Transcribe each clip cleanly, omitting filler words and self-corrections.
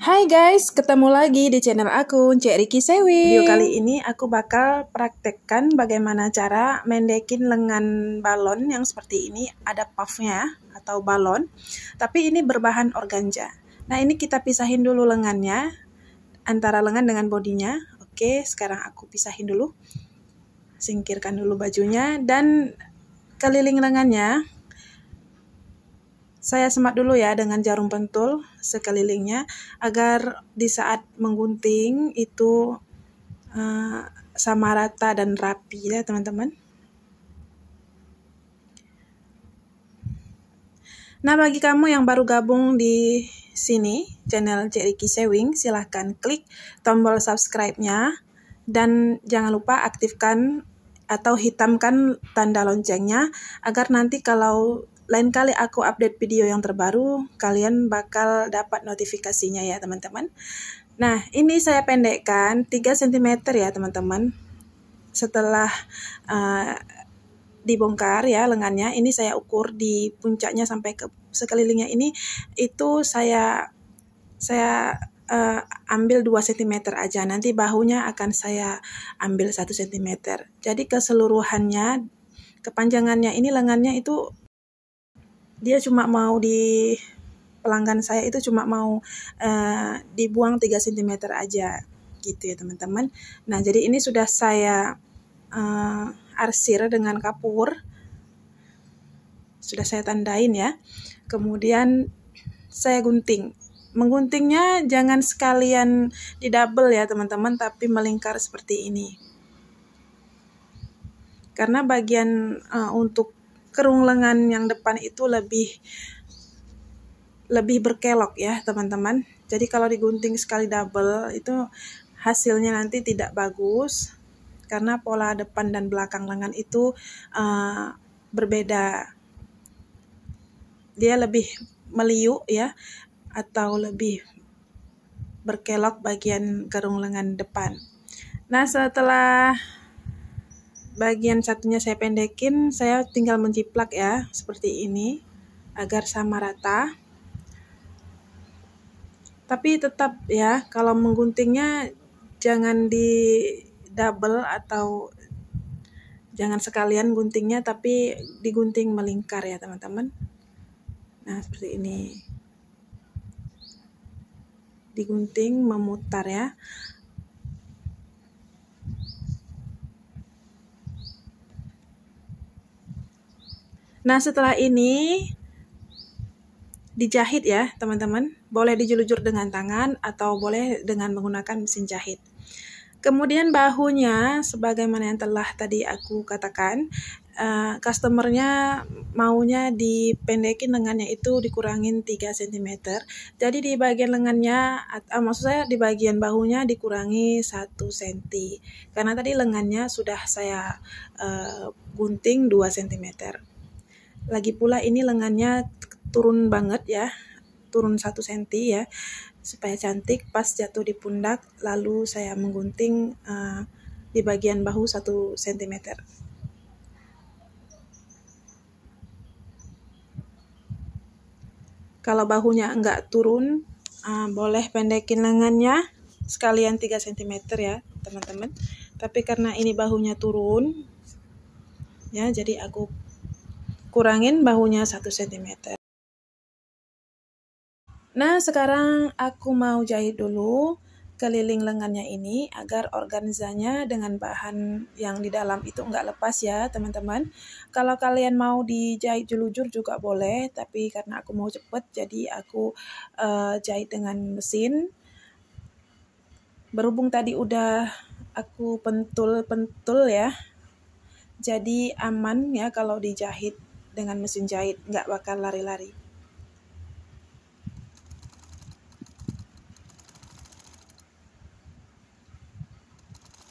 Hai guys, ketemu lagi di channel aku, Cek Riki Sewi. Video kali ini aku bakal praktekkan bagaimana cara mendekin lengan balon yang seperti ini. Ada puffnya atau balon, tapi ini berbahan organza. Nah, ini kita pisahin dulu lengannya, antara lengan dengan bodinya. Oke, sekarang aku pisahin dulu. Singkirkan dulu bajunya dan keliling lengannya. Saya semat dulu ya dengan jarum pentul sekelilingnya agar di saat menggunting itu sama rata dan rapi ya teman-teman. Nah, bagi kamu yang baru gabung di sini channel Cek Riki Sewing, silahkan klik tombol subscribe-nya dan jangan lupa aktifkan atau hitamkan tanda loncengnya agar nanti kalau lain kali aku update video yang terbaru, kalian bakal dapat notifikasinya ya teman-teman. Nah, ini saya pendekkan 3 cm ya teman-teman. Setelah dibongkar ya lengannya, ini saya ukur di puncaknya sampai ke sekelilingnya ini, itu saya ambil 2 cm aja. Nanti bahunya akan saya ambil 1 cm. Jadi keseluruhannya, kepanjangannya ini lengannya itu dia cuma mau pelanggan saya itu cuma mau dibuang 3 cm aja gitu ya teman-teman. Nah, jadi ini sudah saya arsir dengan kapur. Sudah saya tandain ya. Kemudian saya gunting. Mengguntingnya jangan sekalian di double ya teman-teman, tapi melingkar seperti ini. Karena bagian untuk kerung lengan yang depan itu lebih berkelok ya teman-teman. Jadi kalau digunting sekali double itu hasilnya nanti tidak bagus karena pola depan dan belakang lengan itu berbeda. Dia lebih meliuk ya atau lebih berkelok bagian kerung lengan depan. Nah, setelah bagian satunya saya pendekin, saya tinggal menjiplak ya seperti ini agar sama rata. Tapi tetap ya, kalau mengguntingnya jangan di double atau jangan sekalian guntingnya, tapi digunting melingkar ya teman-teman. Nah, seperti ini. Digunting memutar ya. Nah, setelah ini dijahit ya teman-teman. Boleh dijulur dengan tangan atau boleh dengan menggunakan mesin jahit. Kemudian bahunya, sebagaimana yang telah tadi aku katakan, customernya maunya dipendekin lengannya itu dikurangin 3 cm. Jadi di bagian lengannya, maksud saya di bagian bahunya dikurangi 1 cm. Karena tadi lengannya sudah saya gunting 2 cm. Lagi pula ini lengannya turun banget ya, turun 1 cm ya, supaya cantik pas jatuh di pundak, lalu saya menggunting di bagian bahu 1 cm. Kalau bahunya enggak turun, boleh pendekin lengannya sekalian 3 cm ya teman-teman. Tapi karena ini bahunya turun ya, jadi aku kurangin bahunya 1 cm. Nah, sekarang aku mau jahit dulu keliling lengannya ini agar organzanya dengan bahan yang di dalam itu enggak lepas ya teman-teman. Kalau kalian mau dijahit jelujur juga boleh, tapi karena aku mau cepet jadi aku jahit dengan mesin. Berhubung tadi udah aku pentul ya, jadi aman ya kalau dijahit dengan mesin jahit, nggak bakal lari-lari.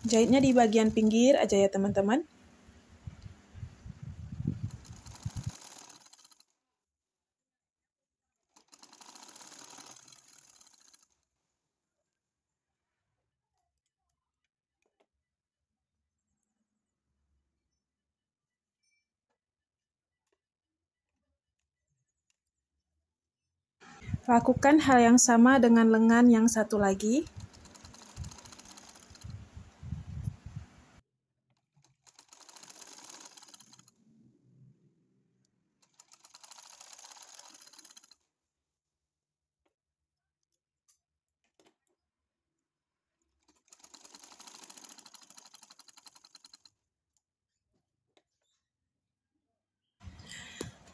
Jahitnya di bagian pinggir aja ya teman-teman. Lakukan hal yang sama dengan lengan yang satu lagi.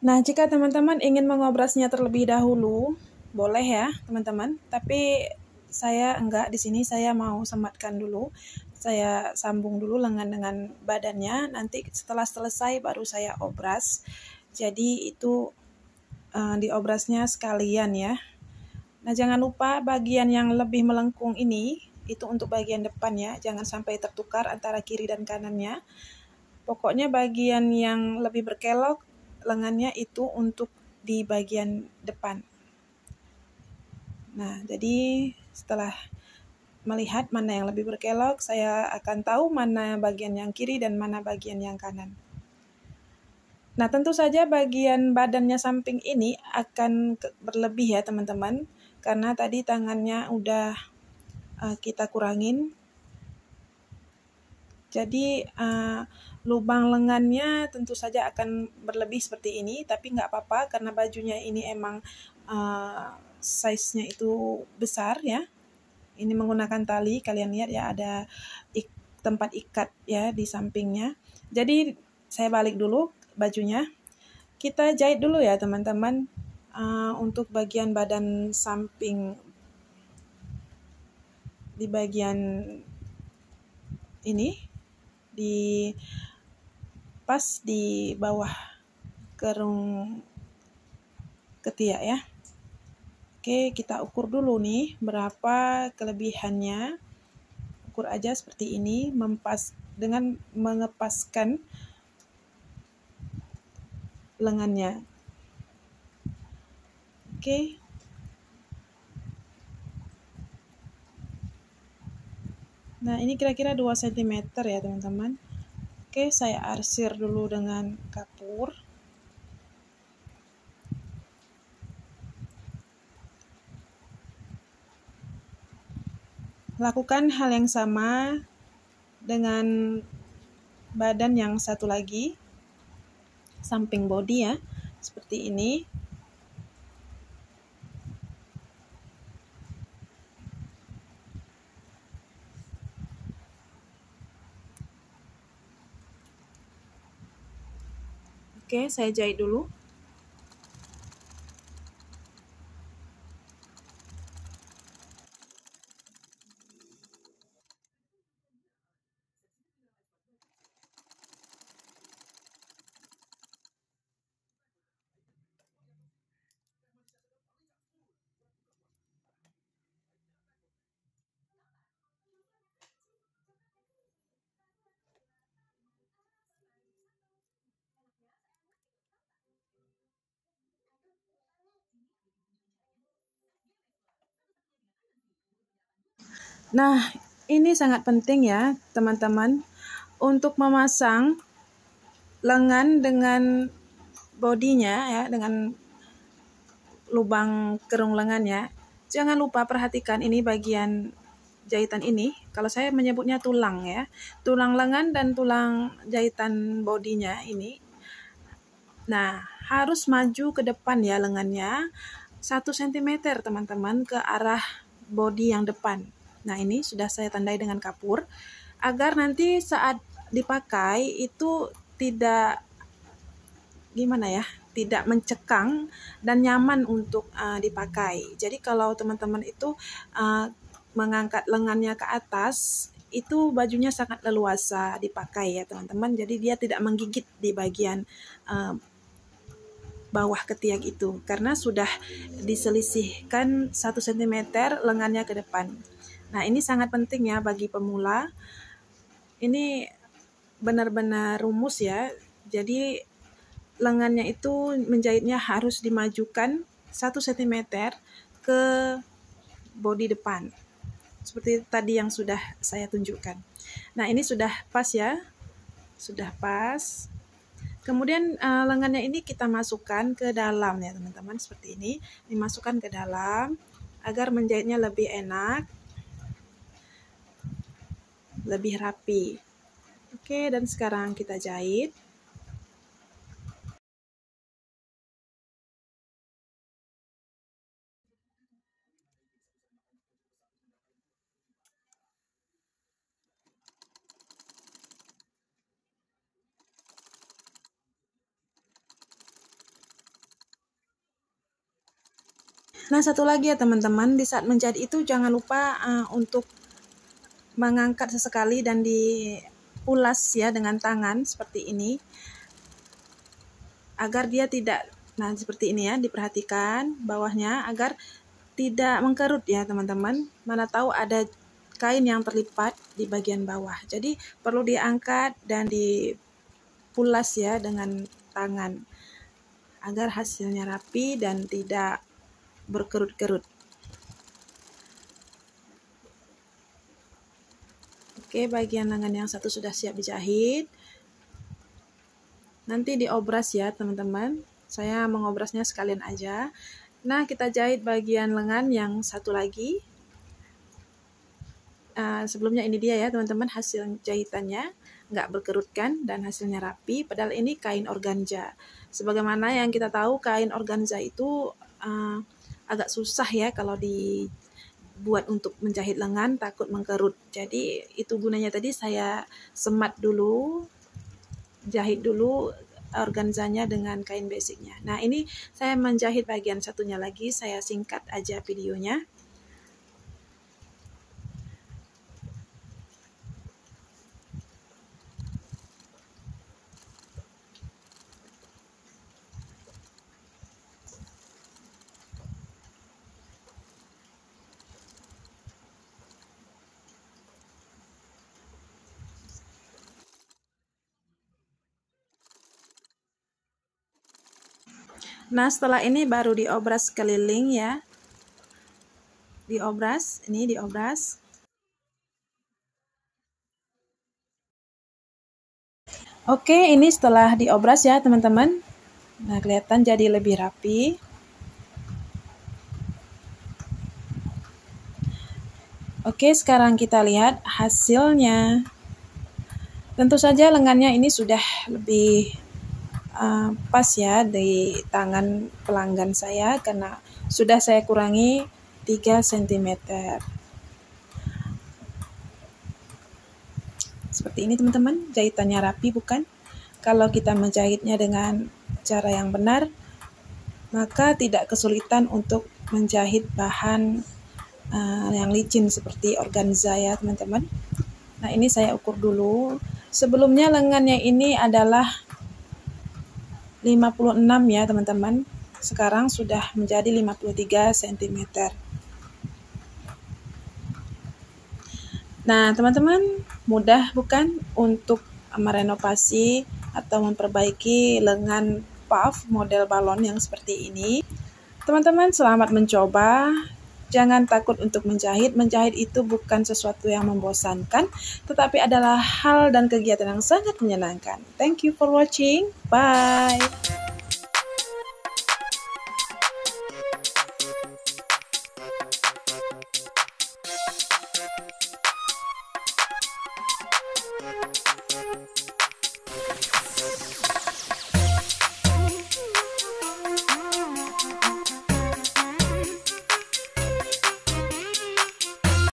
Nah, jika teman-teman ingin mengobrasnya terlebih dahulu, boleh ya, teman-teman. Tapi saya enggak, di sini saya mau sematkan dulu. Saya sambung dulu lengan dengan badannya, nanti setelah selesai baru saya obras. Jadi itu diobrasnya sekalian ya. Nah, jangan lupa bagian yang lebih melengkung ini, itu untuk bagian depan ya, jangan sampai tertukar antara kiri dan kanannya. Pokoknya bagian yang lebih berkelok lengannya itu untuk di bagian depan. Nah, jadi setelah melihat mana yang lebih berkelok, saya akan tahu mana bagian yang kiri dan mana bagian yang kanan. Nah, tentu saja bagian badannya samping ini akan berlebih ya teman-teman, karena tadi tangannya udah kita kurangin. Jadi lubang lengannya tentu saja akan berlebih seperti ini, tapi nggak apa-apa karena bajunya ini emang size-nya itu besar ya. Ini menggunakan tali, kalian lihat ya ada tempat ikat ya di sampingnya. Jadi saya balik dulu bajunya. Kita jahit dulu ya teman-teman untuk bagian badan samping di bagian ini. Pas di bawah kerung ketiak ya. Oke, kita ukur dulu nih berapa kelebihannya. Ukur aja seperti ini, dengan mengepaskan lengannya. Oke. Nah, ini kira-kira 2 cm ya teman-teman. Oke, saya arsir dulu dengan kapur. Lakukan hal yang sama dengan badan yang satu lagi, samping body ya, seperti ini. Oke, saya jahit dulu. Nah, ini sangat penting ya, teman-teman, untuk memasang lengan dengan bodinya ya, dengan lubang kerung lengannya. Jangan lupa perhatikan ini bagian jahitan ini. Kalau saya menyebutnya tulang ya. Tulang lengan dan tulang jahitan bodinya ini. Nah, harus maju ke depan ya lengannya. 1 cm teman-teman ke arah bodi yang depan. Nah, ini sudah saya tandai dengan kapur agar nanti saat dipakai itu tidak tidak mencekang dan nyaman untuk dipakai. Jadi kalau teman-teman itu mengangkat lengannya ke atas, itu bajunya sangat leluasa dipakai ya teman-teman. Jadi dia tidak menggigit di bagian bawah ketiak itu karena sudah diselisihkan 1 cm lengannya ke depan. Nah, ini sangat penting ya bagi pemula. Ini benar-benar rumus ya. Jadi lengannya itu menjahitnya harus dimajukan 1 cm ke bodi depan. Seperti tadi yang sudah saya tunjukkan. Nah, ini sudah pas ya. Sudah pas. Kemudian lengannya ini kita masukkan ke dalam ya teman-teman, seperti ini. Dimasukkan ke dalam agar menjahitnya lebih enak, lebih rapi. Oke, dan sekarang kita jahit. Nah, satu lagi ya teman-teman, di saat menjahit itu jangan lupa untuk mengangkat sesekali dan diulas ya dengan tangan seperti ini, agar dia tidak, nah seperti ini ya, diperhatikan bawahnya agar tidak mengkerut ya teman-teman. Mana tahu ada kain yang terlipat di bagian bawah, jadi perlu diangkat dan dipulas ya dengan tangan agar hasilnya rapi dan tidak berkerut-kerut. Oke, bagian lengan yang satu sudah siap dijahit. Nanti diobras ya teman-teman. Saya mengobrasnya sekalian aja. Nah, kita jahit bagian lengan yang satu lagi. Sebelumnya ini dia ya teman-teman, hasil jahitannya nggak berkerut kan, dan hasilnya rapi. Padahal ini kain organza. Sebagaimana yang kita tahu, kain organza itu agak susah ya kalau dibuat untuk menjahit lengan, takut mengkerut. Jadi itu gunanya tadi saya semat dulu, jahit dulu organzanya dengan kain basicnya. Nah, ini saya menjahit bagian satunya lagi, saya singkat aja videonya. Nah, setelah ini baru diobras keliling ya. Diobras, ini diobras. Oke, ini setelah diobras ya teman-teman. Nah, kelihatan jadi lebih rapi. Oke, sekarang kita lihat hasilnya. Tentu saja lengannya ini sudah lebih pas ya di tangan pelanggan saya, karena sudah saya kurangi 3 cm. Seperti ini teman-teman, jahitannya rapi bukan? Kalau kita menjahitnya dengan cara yang benar, maka tidak kesulitan untuk menjahit bahan yang licin seperti organza ya teman-teman. Nah, ini saya ukur dulu. Sebelumnya lengannya ini adalah 56 ya teman-teman. Sekarang sudah menjadi 53 cm. Nah, teman-teman, mudah bukan untuk merenovasi atau memperbaiki lengan puff model balon yang seperti ini? Teman-teman, selamat mencoba. Jangan takut untuk menjahit. Menjahit itu bukan sesuatu yang membosankan, tetapi adalah hal dan kegiatan yang sangat menyenangkan. Thank you for watching. Bye.